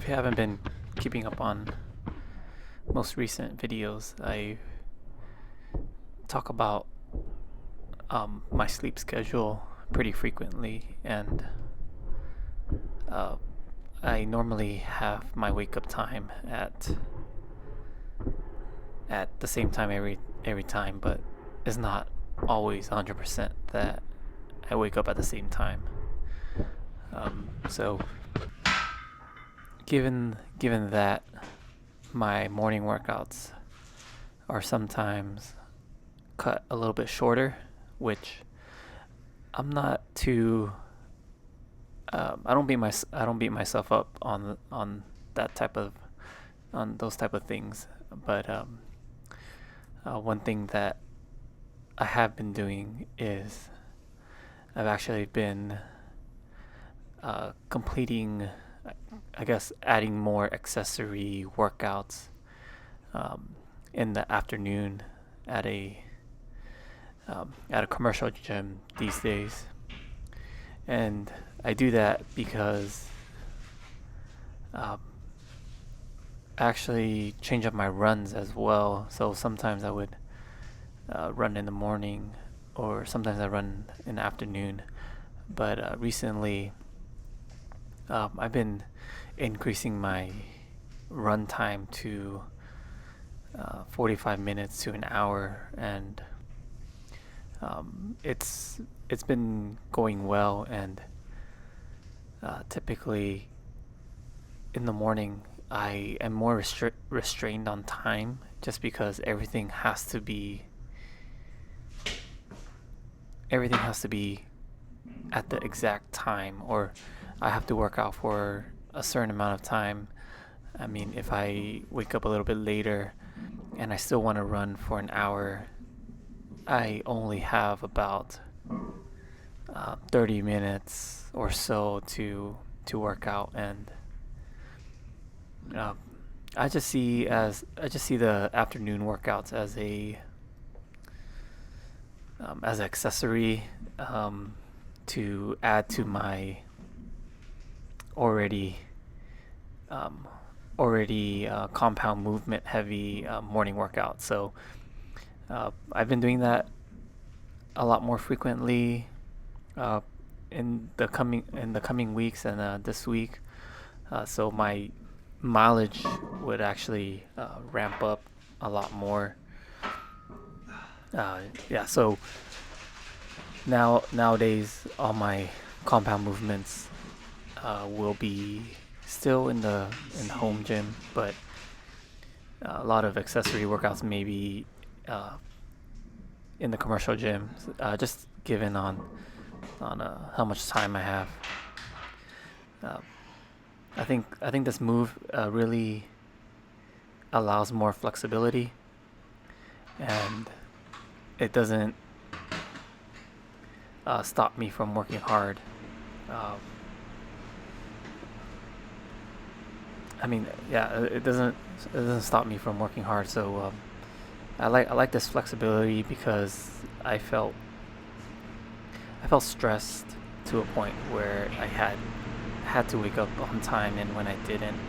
you haven't been keeping up on most recent videos, I talk about my sleep schedule pretty frequently, and uh, I normally have my wake up time at the same time every time, but it's not always 100% that I wake up at the same time. So given that my morning workouts are sometimes cut a little bit shorter, which I'm not too. I don't beat myself up on that type of on those type of things. But one thing that I have been doing is I've actually been completing, I guess, adding more accessory workouts in the afternoon at a commercial gym these days, and I do that because um, I actually change up my runs as well. So sometimes I would run in the morning, or sometimes I run in the afternoon. But recently, I've been increasing my run time to 45 minutes to an hour, and it's been going well. And typically in the morning, I am more restrained on time, just because everything has to be at the exact time, or I have to work out for a certain amount of time. I mean, if I wake up a little bit later and I still want to run for an hour, I only have about 30 minutes or so to work out. And uh, I just see the afternoon workouts as an accessory, to add to my already compound movement heavy morning workout. So I've been doing that a lot more frequently uh, in the coming weeks, and this week. So my mileage would actually ramp up a lot more. Yeah. So nowadays, all my compound movements will be still in the home gym, but a lot of accessory workouts maybe uh, in the commercial gym, just given on how much time I have. Uh, I think this move really allows more flexibility, and it doesn't stop me from working hard. Um, I mean, yeah, it doesn't stop me from working hard. So I like this flexibility, because I felt stressed to a point where I had to wake up on time, and when I didn't,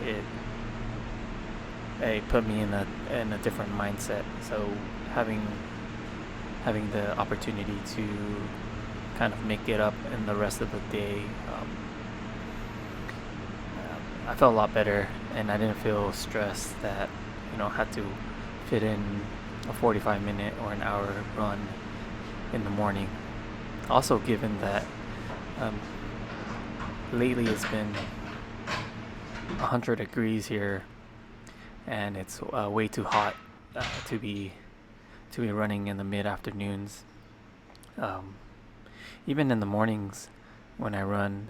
it put me in a different mindset. So having having the opportunity to kind of make it up in the rest of the day, I felt a lot better, and I didn't feel stressed that I had to fit in a 45-minute or an hour run in the morning. Also, given that um, lately it's been 100 degrees here, and it's way too hot to be running in the mid afternoons. Um, Even in the mornings when I run,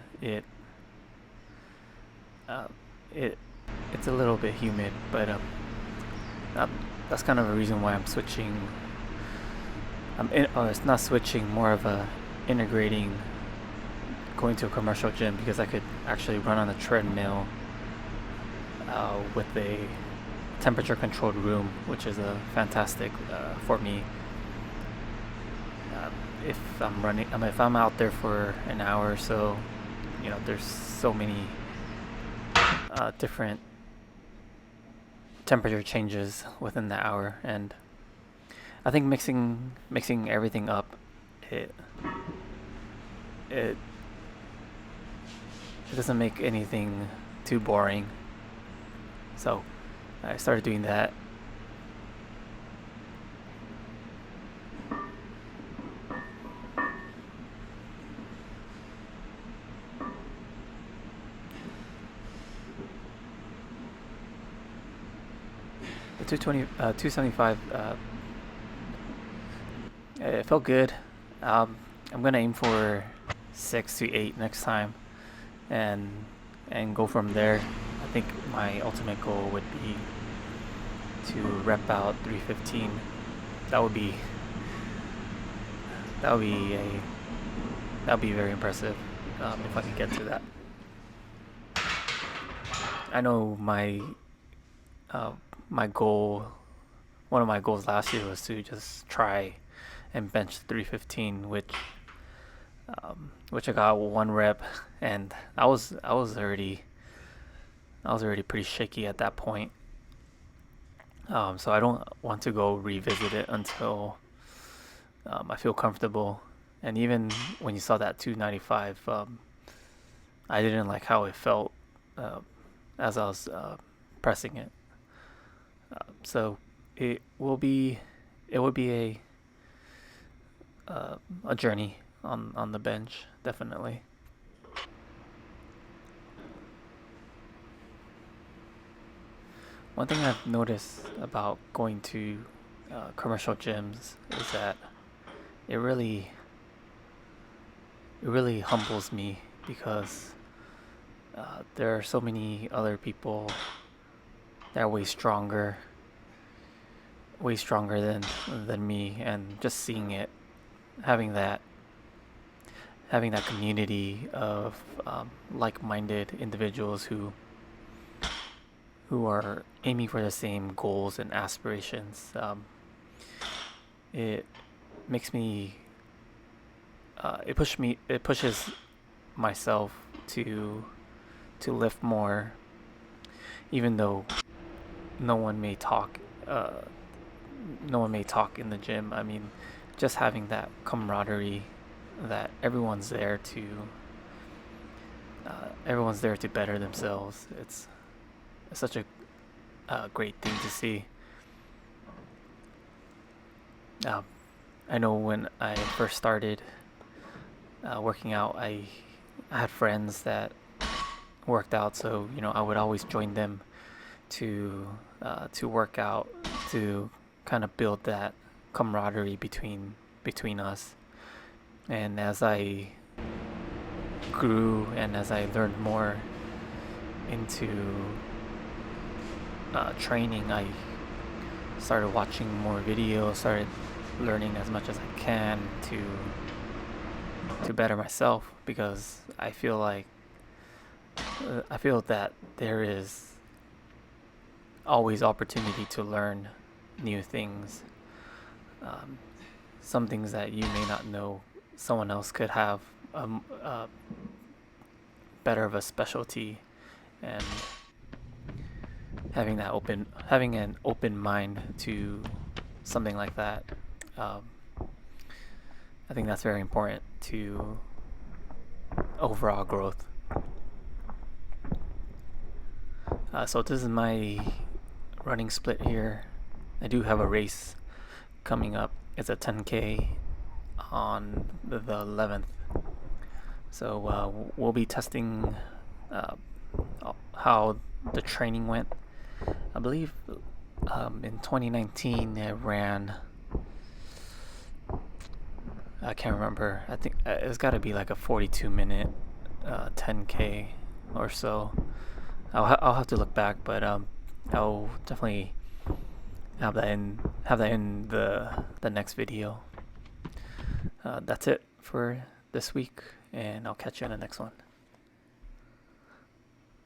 uh, it it's a little bit humid, but that, that's kind of a reason why I'm switching. It's not switching, more of a integrating going to a commercial gym, because I could actually run on a treadmill with a temperature controlled room, which is fantastic for me. Uh, if I'm out there for an hour or so, there's so many different temperature changes within the hour, and I think mixing everything up, it it it doesn't make anything too boring. So I started doing that. The 275, it felt good. I'm gonna aim for 6 to 8 next time, and go from there. I think my ultimate goal would be to rep out 315. That would be that would be a that would be very impressive if I could get to that. I know uh, my goal, one of my goals last year was to just try and bench 315, which I got one rep, and I was already pretty shaky at that point. So I don't want to go revisit it until I feel comfortable. And even when you saw that 295, I didn't like how it felt uh, as I was pressing it. So it will be a journey on the bench, definitely. One thing I've noticed about going to commercial gyms is that it really humbles me, because there are so many other people that are way stronger than me, and just seeing it, having that community of like-minded individuals who are aiming for the same goals and aspirations. It makes me it pushes myself to lift more, even though no one may talk uh, no one may talk in the gym. I mean, just having that camaraderie, that everyone's there to better themselves. It's such a great thing to see. Um, I know when I first started working out, I had friends that worked out, so I would always join them to work out, to kind of build that camaraderie between us. And as I grew and as I learned more into training, I started watching more videos, started learning as much as I can to better myself, because I feel that there is always opportunity to learn new things. Um, some things that you may not know, someone else could have better of a specialty, and having an open mind to something like that. Um, I think that's very important to overall growth. So this is my running split here. I do have a race coming up. It's a 10K on the 11th. So we'll be testing uh, how the training went. I believe in 2019 I ran. I can't remember. I think it's got to be like a 42-minute 10K or so. I'll have to look back, but I'll definitely have that in the next video. That's it for this week, and I'll catch you in the next one.